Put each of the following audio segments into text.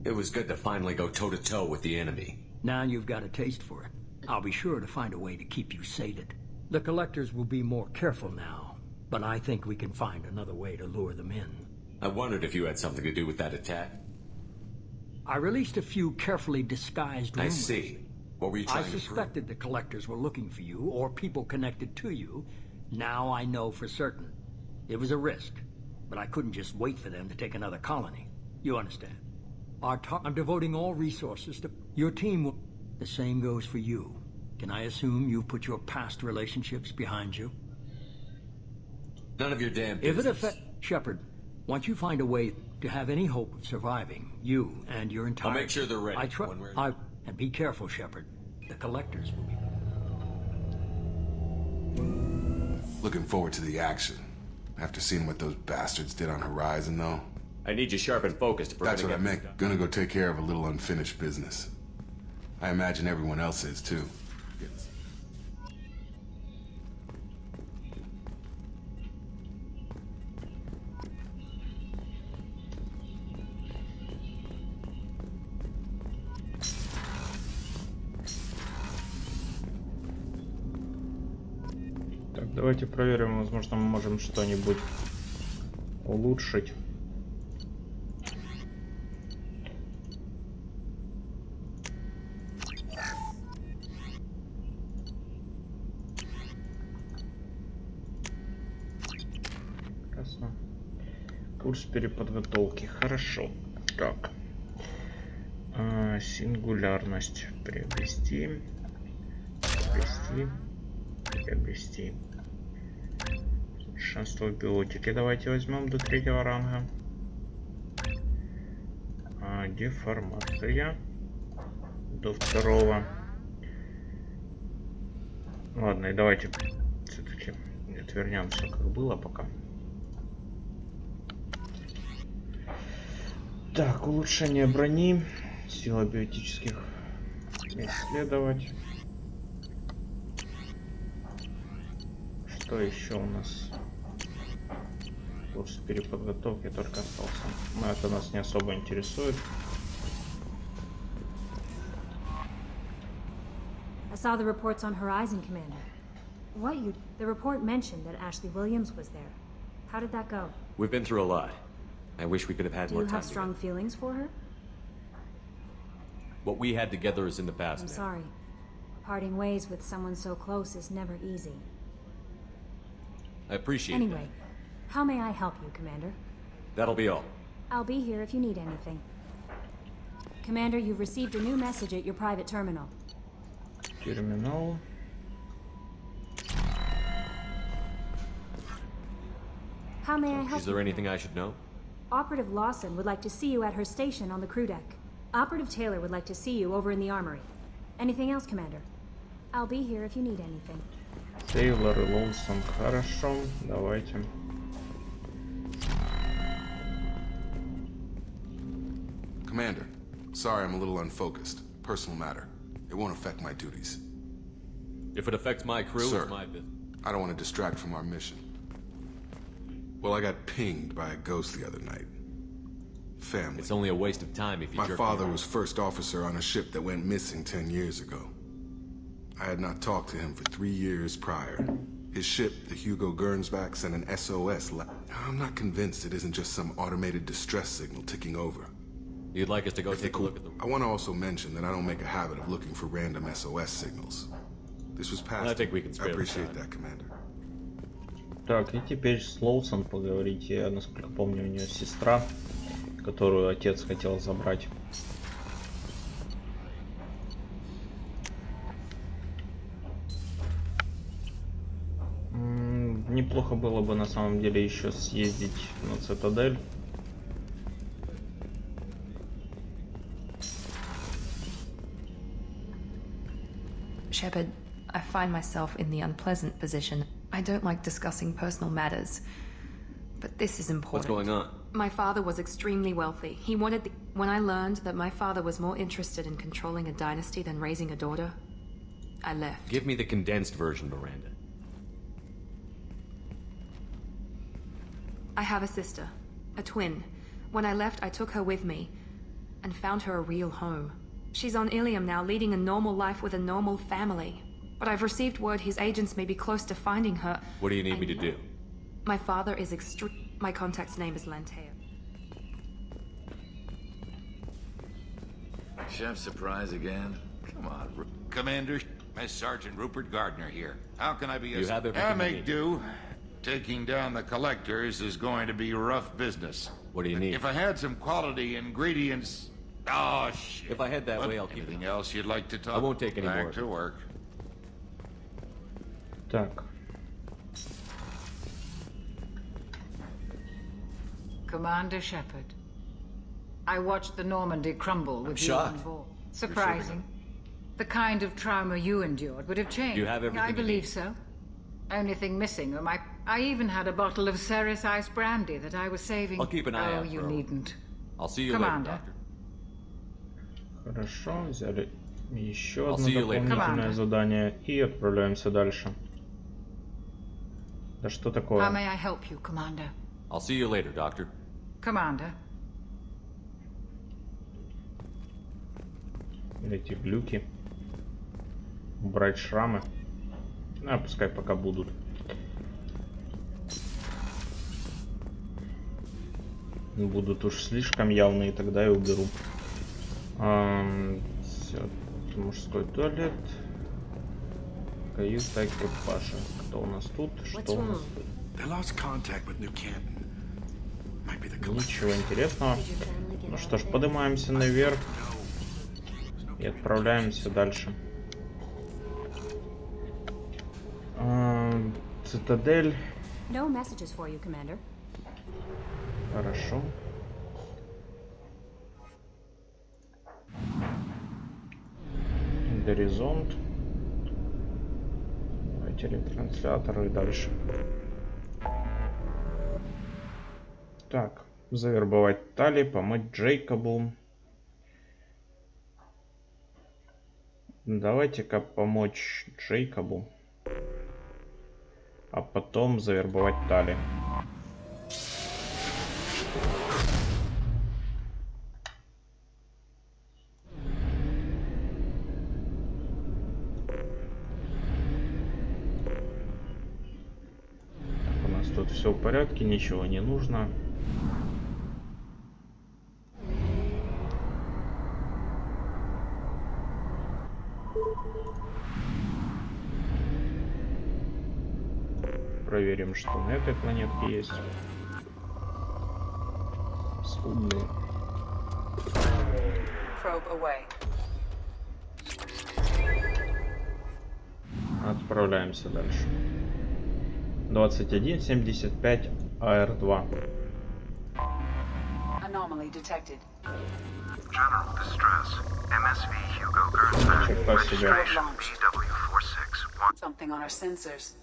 It was good to finally go toe-to-toe with the enemy. Now you've got a taste for it. I'll be sure to find a way to keep you sated. The collectors will be more careful now, but I think we can find another way to lure them in. I wondered if you had something to do with that attack. I released a few carefully disguised rumors. I see. What were you trying to prove? I suspected the collectors were looking for you, or people connected to you. Now I know for certain. It was a risk, but I couldn't just wait for them to take another colony. You understand? I'm devoting all resources to your team. The same goes for you. Can I assume you've put your past relationships behind you? None of your damn business. If it affects Shepard, once you find a way to have any hope of surviving, you and your entire... I'll make sure they're ready. And be careful, Shepard. The collectors will be... Looking forward to the action. After seeing what those bastards did on Horizon, though. I need you sharp and focused. That's what I meant. Gonna go take care of a little unfinished business. I imagine everyone else is, too. Yes. Так, давайте проверим, возможно, мы можем что-нибудь улучшить. Прекрасно. Курс переподготовки. Хорошо. Так. Сингулярность. Приобрести. Приобрести. Совершенство в биотике. Давайте возьмем до 3-го ранга. Деформация. До 2-го. Ладно, и давайте все-таки отвернем все как было пока. Так, улучшение брони. Сила биотических. Исследовать. Что еще у нас? Курс переподготовки только остался. Но это нас не особо интересует. I saw the reports on Horizon, Commander. The report mentioned that Ashley Williams was there. How did that go? We've been through a lot. I wish we could have had more time. Do you have strong feelings for her? What we had together is in the past. I'm sorry. Parting ways with someone so close is never easy. I appreciate it. Anyway, how may I help you, Commander? That'll be all. I'll be here if you need anything. Commander, you've received a new message at your private terminal. Terminal. How may I help you? Is there anything I should know? Operative Lawson would like to see you at her station on the crew deck. Operative Taylor would like to see you over in the armory. Anything else, Commander? I'll be here if you need anything. Тейлор и Лоусон. Хорошо, давайте. Commander, sorry I'm a little unfocused. Personal matter. It won't affect my duties. If it affects my crew, Sir, it's my business. I don't want to distract from our mission. Well, I got pinged by a ghost the other night. Family. It's only a waste of time if you My jerk father me was first officer on a ship that went missing 10 years ago. I had not talked to him for 3 years prior. His ship, the Hugo Gernsback, sent an SOS. I'm not convinced it isn't just some automated distress signal ticking over. You'd like us to go take a look at the... I want to also mention that I don't make a habit of looking for random SOS signals. This was past. I think we can spare I appreciate the time. that, Commander. Так, и теперь с Лоусон поговорить. Я, насколько помню, у нее сестра, которую отец хотел забрать. Неплохо было бы на самом деле еще съездить на Цитадель. Shepard, I find myself in the unpleasant position. I don't like discussing personal matters, but this is important. What's going on? My father was extremely wealthy. He wanted When I learned that my father was more interested in controlling a dynasty than raising a daughter, I left. Give me the condensed version, Miranda. I have a sister, a twin. When I left, I took her with me. and found her a real home. She's on Ilium now, leading a normal life with a normal family. But I've received word his agents may be close to finding her. What do you need me to do? My father is My contact's name is Lantea. Chef surprise again? Come on, Commander. Master Sergeant Rupert Gardner here. How can I be You have everything you make need. do. Taking down the collectors is going to be rough business. What do you need? If I had some quality ingredients... Oh, shit. If I head that But way, I'll keep anything it. else you'd like to talk? I won't take any Back more. to work. Так, Commander Shepard, I watched the Normandy crumble with you on shocked. board. Surprising. The kind of trauma you endured would have changed. You have everything I you believe need. so. Only thing missing are I even had a bottle of Ceres Ice brandy that I was saving. I'll keep an eye oh, out you for- needn't. I'll see you Commander. later, Doctor. хорошо, взяли еще I'll одно see you later. дополнительное Commander. задание и отправляемся дальше. Да что How такое? may I help you, Commander? I'll see you later, Doctor. Commander. Эти глюки. Убрать шрамы. А, пускай пока будут. Будут уж слишком явные, тогда и уберу. Всё, мужской туалет. Каюта экипажа. Кто у нас тут? Что у нас тут? They lost contact with New Canton. Might be the Ничего интересного. Ну что ж, поднимаемся наверх и отправляемся дальше. Цитадель. No messages for you, Commander. Хорошо. Горизонт. Давайте ретрансляторы и дальше. Так, завербовать Тали, помочь Джейкобу. Давайте-ка помочь Джейкобу. А потом завербовать Тали. Так, у нас тут все в порядке, ничего не нужно. Проверим, что на этой планетке есть. Судны. Probe away. Отправляемся дальше. 2175 АР-2. Anomaly detected. General distress. MSV Hugo Gernsback. Черта себе. Registration BW461. Something on our sensors.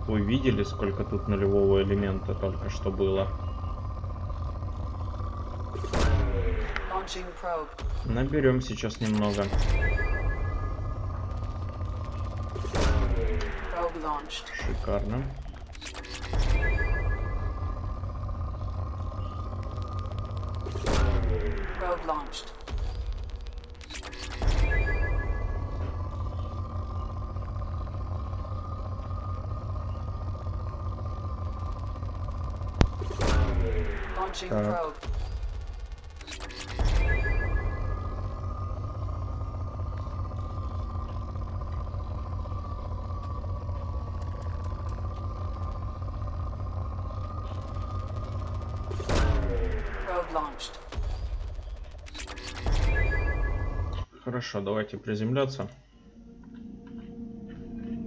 Вы видели, сколько тут нулевого элемента только что было? Launching probe. Наберем сейчас немного. Probe launched. Шикарно. Probe launched. Launching Так. probe. Probe launched. Хорошо, давайте приземляться.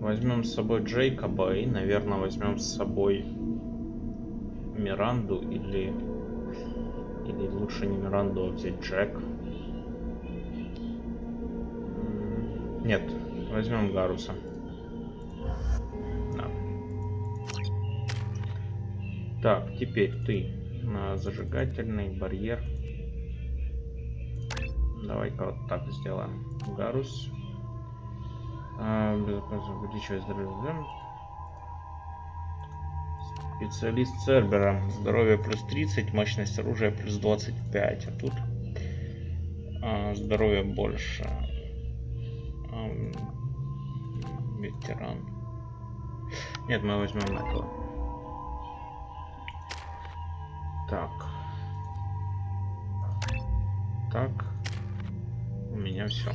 Возьмем с собой Джейкоба и, наверное, возьмем с собой Миранду или лучше не Миранду, а взять Джек. Нет, возьмем Гаруса. Да. Так, теперь ты на зажигательный барьер. Давай-ка вот так сделаем. Гарус. Безопасно увеличивать здоровье. Специалист Цербера. Здоровье плюс 30, мощность оружия плюс 25. А тут здоровье больше. Ветеран. Нет, мы возьмем этого. Так. Так. У меня все.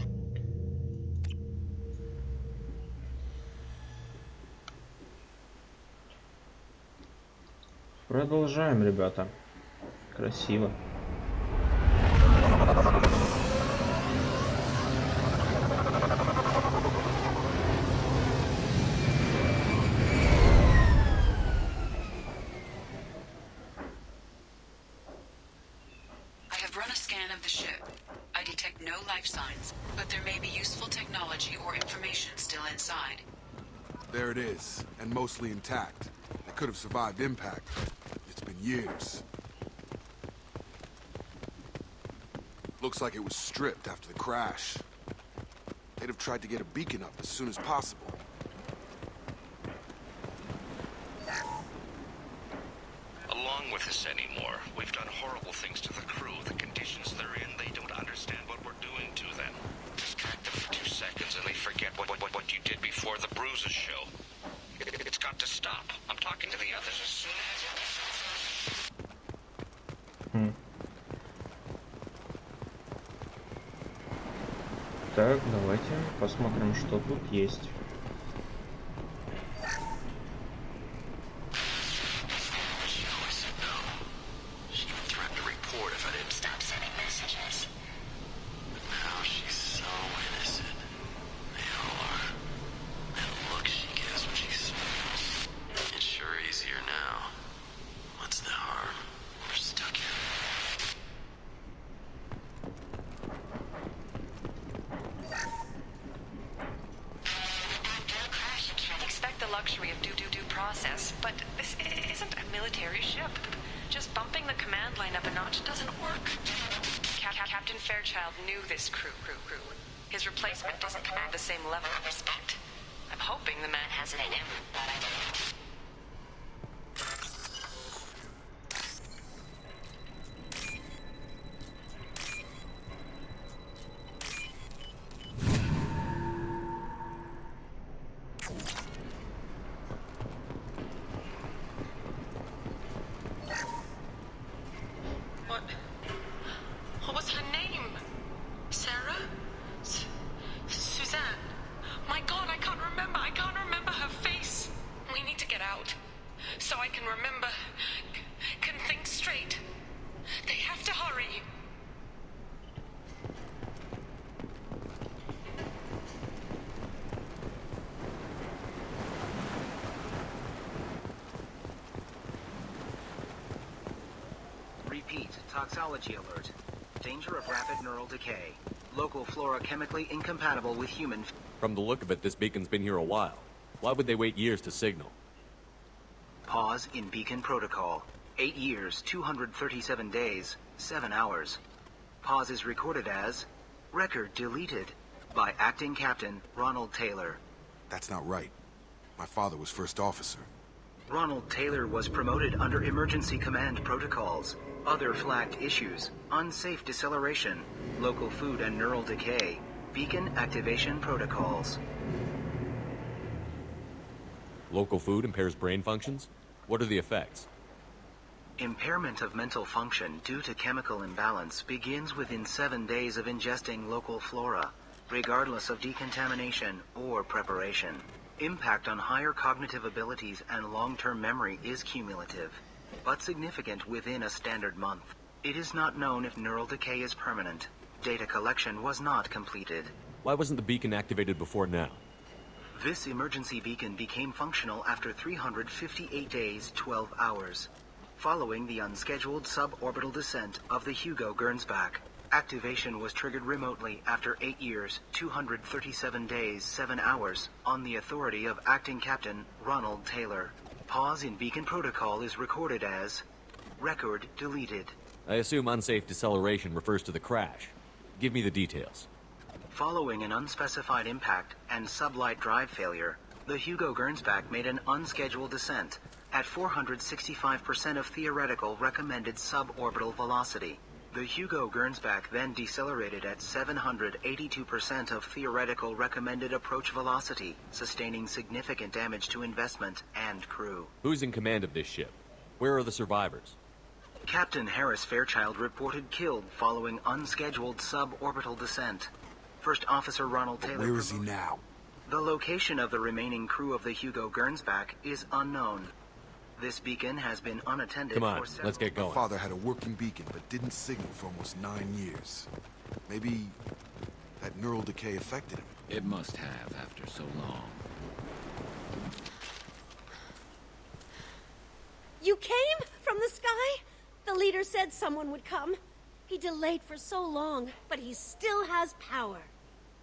Продолжаем, ребята. Красиво. I have run a scan of the ship. I detect no life signs, but there may be useful technology or information still inside. There it is, and mostly intact. It could have survived impact. It's been years. Looks like it was stripped after the crash. They'd have tried to get a beacon up as soon as possible. Along with us anymore. We've done horrible things to the crew. The conditions they're in, they don't understand what we're doing to them. Distract them for 2 seconds and they forget what you did before the bruises show. It's got to stop. I'm talking to the others as soon as... Так, давайте посмотрим, что тут есть. Luxury of due process, but this isn't a military ship. Just bumping the command line up a notch doesn't work. Captain Fairchild knew this crew. His replacement doesn't command the same level of respect. I'm hoping the man has it in him, but I don't. What was her name? Sarah? Suzanne? My God, I can't remember. I can't remember her face. We need to get out. So I can remember. Can think straight. They have to hurry. Repeat, toxology alert. Danger of rapid neural decay. Local flora chemically incompatible with human... From the look of it, this beacon's been here a while. Why would they wait years to signal? Pause in beacon protocol. 8 years, 237 days, 7 hours. Pause is recorded as... Record deleted by Acting Captain Ronald Taylor. That's not right. My father was first officer. Ronald Taylor was promoted under emergency command protocols. Other flagged issues: unsafe deceleration, local food and neural decay, beacon activation protocols. Local food impairs brain functions? What are the effects? Impairment of mental function due to chemical imbalance begins within 7 days of ingesting local flora, regardless of decontamination or preparation. Impact on higher cognitive abilities and long-term memory is cumulative, but significant within a standard month. It is not known if neural decay is permanent. Data collection was not completed. Why wasn't the beacon activated before now? This emergency beacon became functional after 358 days, 12 hours, following the unscheduled suborbital descent of the Hugo Gernsback. Activation was triggered remotely after 8 years, 237 days, 7 hours, on the authority of Acting Captain Ronald Taylor. Pause in beacon protocol is recorded as... Record deleted. I assume unsafe deceleration refers to the crash. Give me the details. Following an unspecified impact and sublight drive failure, the Hugo Gernsback made an unscheduled descent at 465% of theoretical recommended suborbital velocity. The Hugo Gernsback then decelerated at 782% of theoretical recommended approach velocity, sustaining significant damage to investment and crew. Who's in command of this ship? Where are the survivors? Captain Harris Fairchild reported killed following unscheduled suborbital descent. First Officer Ronald Taylor... Where is he now? The location of the remaining crew of the Hugo Gernsback is unknown. This beacon has been unattended Come on, for several... let's get going. My father had a working beacon, but didn't signal for almost 9 years. Maybe that neural decay affected him. It must have after so long. You came from the sky? The leader said someone would come. He delayed for so long, but he still has power.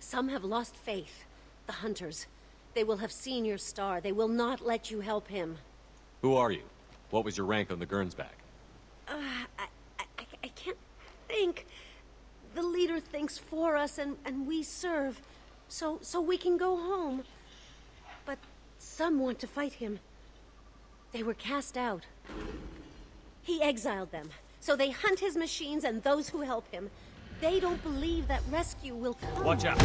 Some have lost faith. The hunters. They will have seen your star. They will not let you help him. Who are you? What was your rank on the Gernsback? I can't think. The leader thinks for us and we serve. So we can go home. But some want to fight him. They were cast out. He exiled them. So they hunt his machines and those who help him. They don't believe that rescue will come. Watch out!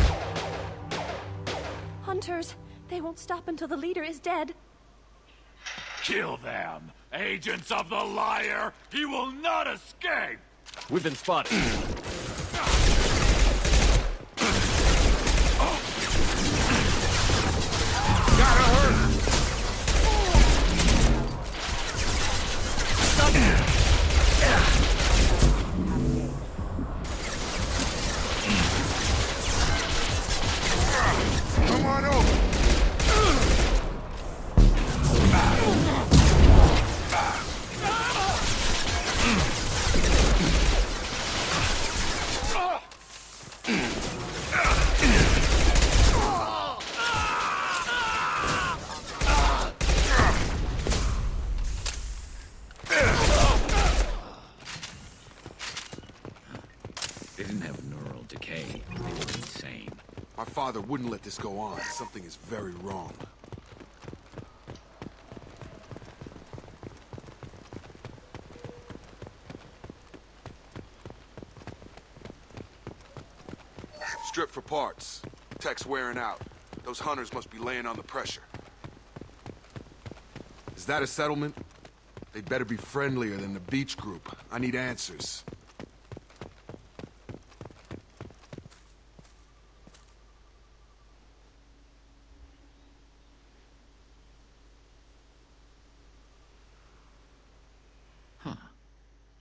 Hunters, they won't stop until the leader is dead. Kill them! Agents of the liar! He will not escape! We've been spotted. Gotta hurt! Come on over! They didn't have neural decay. They were insane. My father wouldn't let this go on. Something is very wrong. Strip for parts. Tech's wearing out. Those hunters must be laying on the pressure. Is that a settlement? They'd better be friendlier than the beach group. I need answers.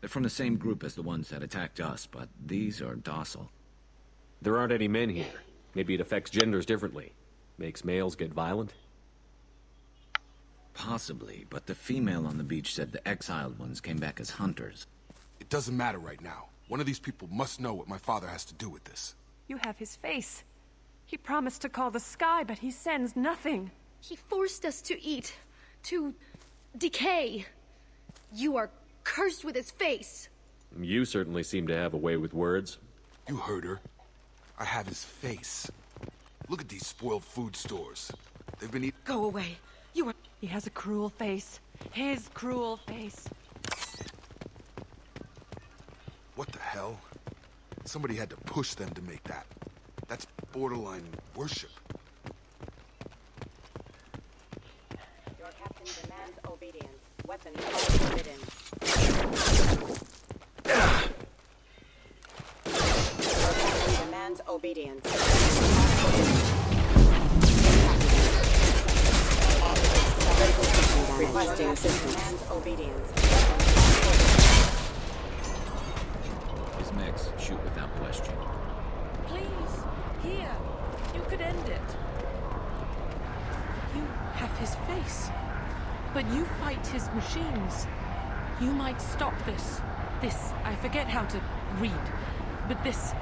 They're from the same group as the ones that attacked us, but these are docile. There aren't any men here. Maybe it affects genders differently. Makes males get violent? Possibly, but the female on the beach said the exiled ones came back as hunters. It doesn't matter right now. One of these people must know what my father has to do with this. You have his face. He promised to call the sky, but he sends nothing. He forced us to eat, to decay. You are cursed with his face. You certainly seem to have a way with words. You heard her. I have his face. Look at these spoiled food stores. They've been eating... Go away. You are... He has a cruel face. His cruel face. What the hell? Somebody had to push them to make that. That's borderline worship. Your captain demands obedience. Weapons are forbidden. Your captain demands obedience. Requesting assistance. Obedience. His mechs shoot without question. Please, here. You could end it. You have his face. But you fight his machines. You might stop this. This, I forget how to read. But this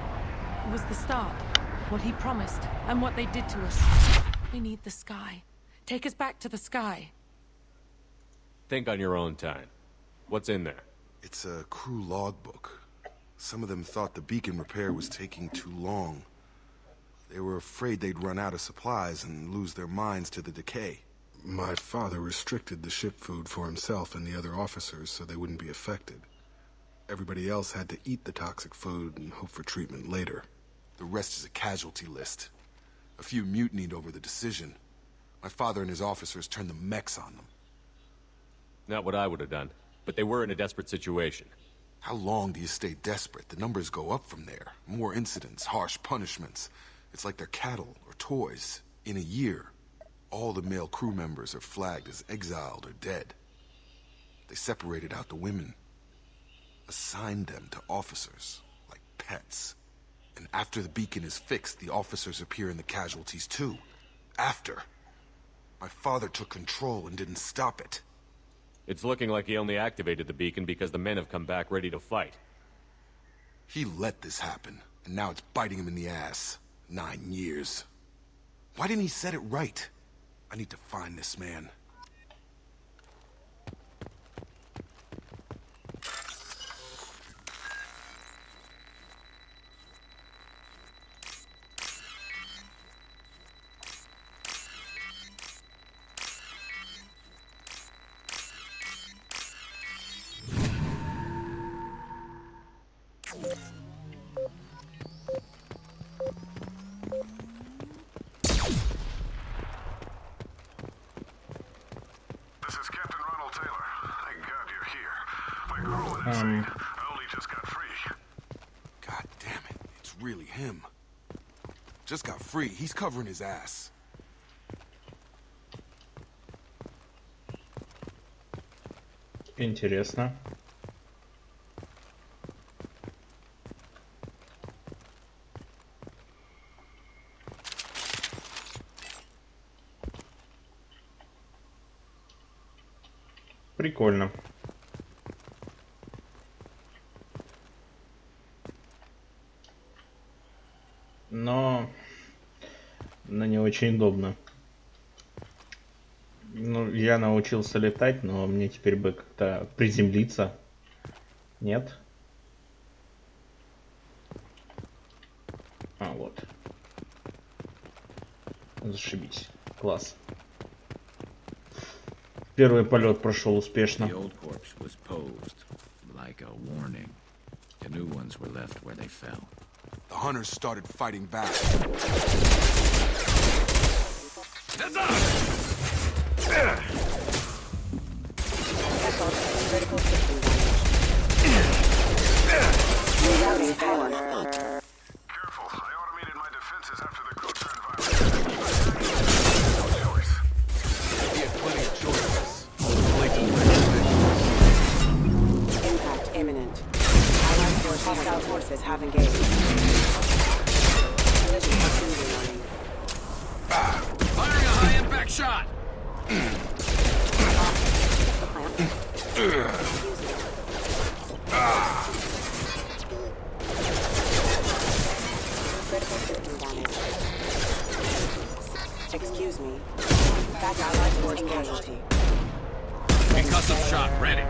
was the start. What he promised, and what they did to us. We need the sky. Take us back to the sky. Think on your own time. What's in there? It's a crew logbook. Some of them thought the beacon repair was taking too long. They were afraid they'd run out of supplies and lose their minds to the decay. My father restricted the ship food for himself and the other officers so they wouldn't be affected. Everybody else had to eat the toxic food and hope for treatment later. The rest is a casualty list. A few mutinied over the decision. My father and his officers turned the mechs on them. Not what I would have done, but they were in a desperate situation. How long do you stay desperate? The numbers go up from there. More incidents, harsh punishments. It's like they're cattle or toys. In a year, all the male crew members are flagged as exiled or dead. They separated out the women, assigned them to officers, like pets. And after the beacon is fixed, the officers appear in the casualties too. After. My father took control and didn't stop it. It's looking like he only activated the beacon because the men have come back ready to fight. He let this happen, and now it's biting him in the ass. 9 years. Why didn't he set it right? I need to find this man. God damn it, it's really him. Just got free, he's covering his ass. Интересно. Прикольно. Но не очень удобно. Ну, я научился летать, но мне теперь бы как-то приземлиться. Нет? А, вот. Зашибись. Класс. Первый полет прошел успешно. The old corpse was posed like a warning. The new ones were left where they fell. The hunters started fighting back. Heads up! Critical system damage. Rerouting power. Careful, I automated my defenses after the crew turned violent. He had plenty of choices. Impact imminent. Hostile forces have engaged. Collision proximity warning. Firing a high-impact shot! Critical system damage. Excuse me. Back allied force casualty. Concussive shot ready.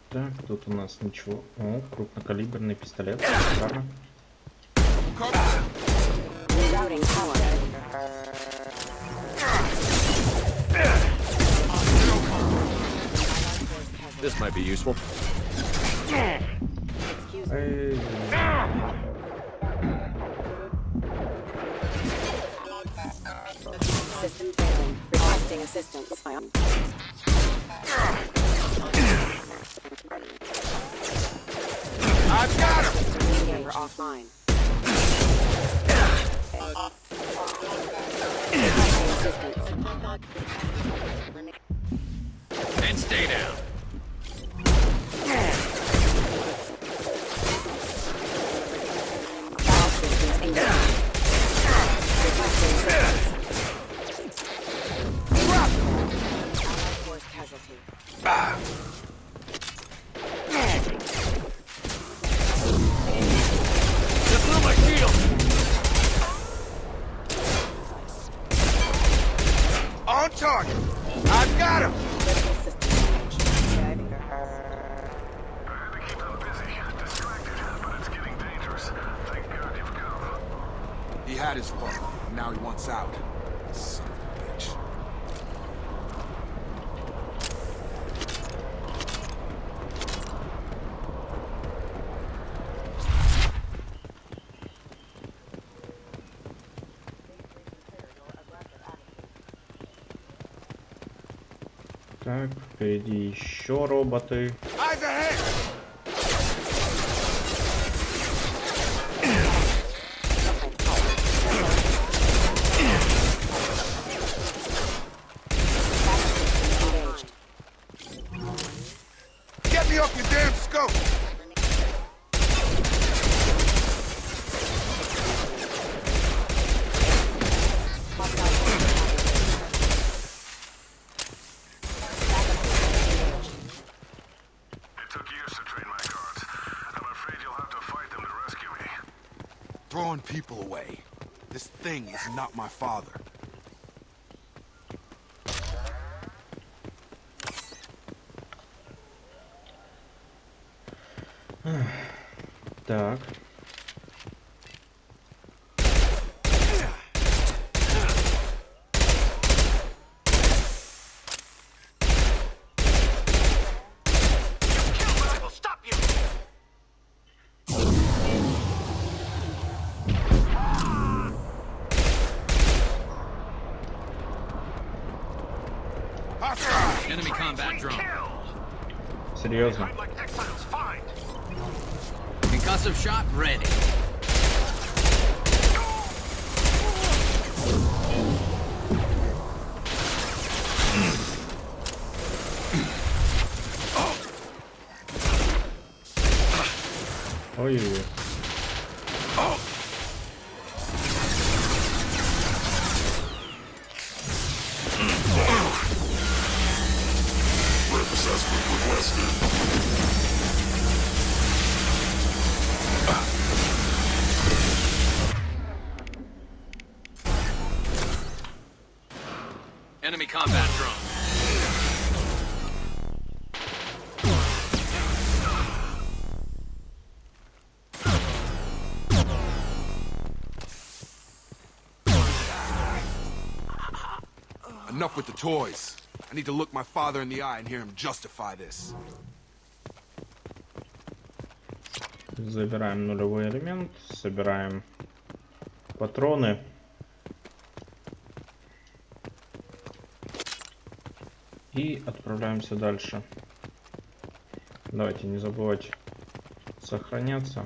Так, тут у нас ничего. О, крупнокалиберный пистолет. Шикарно. Rerouting power. This might be useful. Эй. System failing. Requesting assistance. I've got him! Chamber offline. And stay down. On target! I've got him! Thank his fault. Now he wants out. Son of a bitch. Так, впереди еще роботы. Get me off your damn scope! Throwing people away. This thing is not my father. Так. Enemy combat drone. Серьезно. Concussive shot ready. Ой-ой-ой. Enemy combat drone. Enough with the toys. I need to look my father in the eye and hear him justify this. Забираем нулевой элемент, собираем патроны. И отправляемся дальше. Давайте не забывать сохраняться.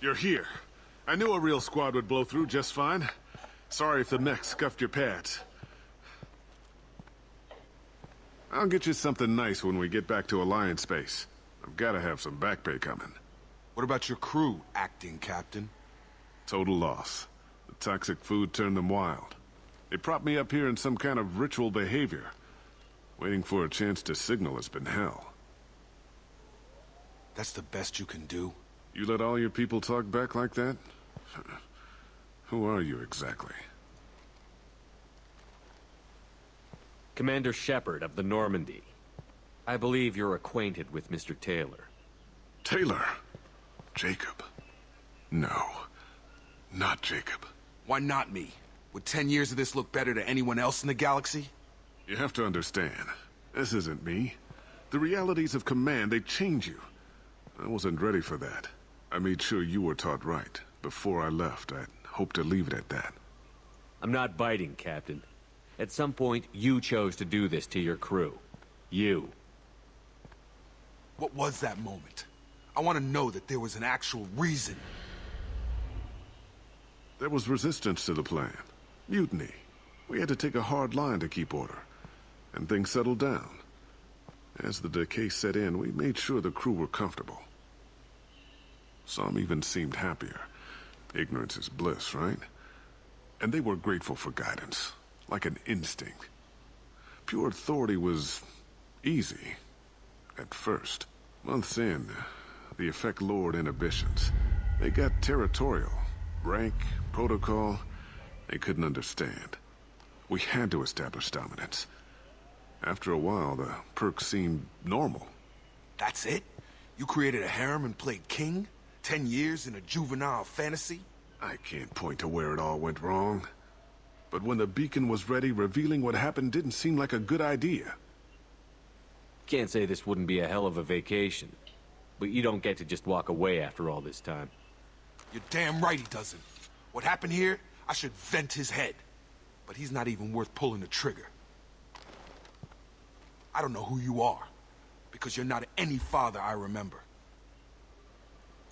You're here. I knew a real squad would blow through just fine. Sorry if the mech scuffed your pads. I'll get you something nice when we get back to Alliance Base. I've gotta have some back pay coming. What about your crew, acting captain? Total loss. The toxic food turned them wild. They propped me up here in some kind of ritual behavior. Waiting for a chance to signal has been hell. That's the best you can do? You let all your people talk back like that? Who are you exactly? Commander Shepard of the Normandy. I believe you're acquainted with Mr. Taylor. Taylor? Jacob? No. Not Jacob. Why not me? Would 10 years of this look better to anyone else in the galaxy? You have to understand. This isn't me. The realities of command, they change you. I wasn't ready for that. I made sure you were taught right. Before I left, I hoped to leave it at that. I'm not biting, Captain. At some point, you chose to do this to your crew. You. What was that moment? I want to know that there was an actual reason. There was resistance to the plan. Mutiny. We had to take a hard line to keep order. And things settled down. As the decay set in, we made sure the crew were comfortable. Some even seemed happier. Ignorance is bliss, right? And they were grateful for guidance, like an instinct. Pure authority was easy, at first. Months in, the effect lowered inhibitions. They got territorial. Rank, protocol, they couldn't understand. We had to establish dominance. After a while, the perks seemed normal. That's it? You created a harem and played king? 10 years in a juvenile fantasy? I can't point to where it all went wrong. But when the beacon was ready, revealing what happened didn't seem like a good idea. Can't say this wouldn't be a hell of a vacation. But you don't get to just walk away after all this time. You're damn right he doesn't. What happened here, I should vent his head. But he's not even worth pulling the trigger. I don't know who you are, because you're not any father I remember.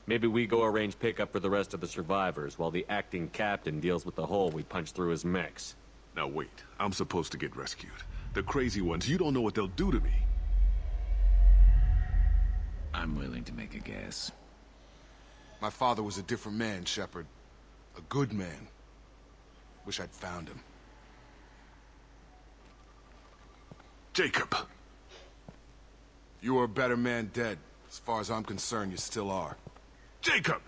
Maybe we go arrange pickup for the rest of the survivors while the acting captain deals with the hole we punched through his mechs. Now wait, I'm supposed to get rescued. The crazy ones, you don't know what they'll do to me. I'm willing to make a guess. My father was a different man, Shepard. A good man. Wish I'd found him. Jacob! You were a better man dead. As far as I'm concerned, you still are. Jacob!